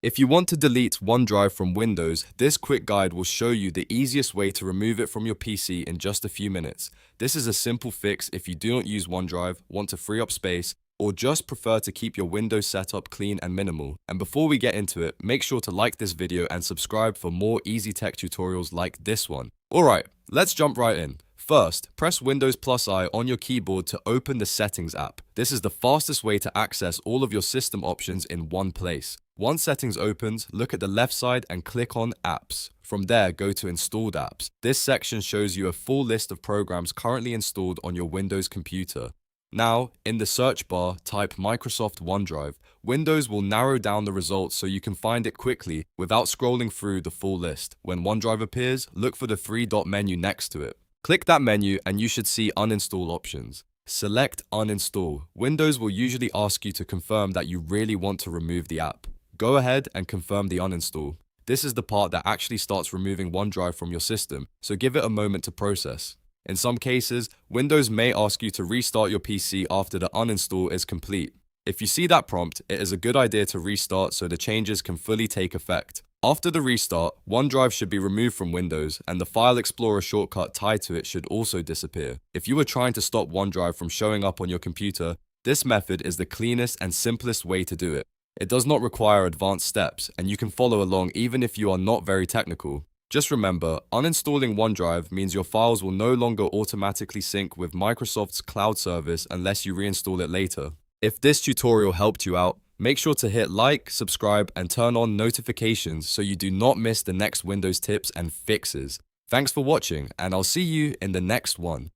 If you want to delete OneDrive from Windows, this quick guide will show you the easiest way to remove it from your PC in just a few minutes. This is a simple fix if you do not use OneDrive, want to free up space, or just prefer to keep your Windows setup clean and minimal. And before we get into it, make sure to like this video and subscribe for more easy tech tutorials like this one. Alright, let's jump right in. First, press Windows +I on your keyboard to open the Settings app. This is the fastest way to access all of your system options in one place. Once Settings opens, look at the left side and click on Apps. From there, go to Installed Apps. This section shows you a full list of programs currently installed on your Windows computer. Now, in the search bar, type Microsoft OneDrive. Windows will narrow down the results so you can find it quickly without scrolling through the full list. When OneDrive appears, look for the three-dot menu next to it. Click that menu and you should see Uninstall options. Select Uninstall. Windows will usually ask you to confirm that you really want to remove the app. Go ahead and confirm the uninstall. This is the part that actually starts removing OneDrive from your system, so give it a moment to process. In some cases, Windows may ask you to restart your PC after the uninstall is complete. If you see that prompt, it is a good idea to restart so the changes can fully take effect. After the restart, OneDrive should be removed from Windows and the File Explorer shortcut tied to it should also disappear. If you were trying to stop OneDrive from showing up on your computer, this method is the cleanest and simplest way to do it. It does not require advanced steps, and you can follow along even if you are not very technical. Just remember, uninstalling OneDrive means your files will no longer automatically sync with Microsoft's cloud service unless you reinstall it later. If this tutorial helped you out, make sure to hit like, subscribe, and turn on notifications so you do not miss the next Windows tips and fixes. Thanks for watching, and I'll see you in the next one.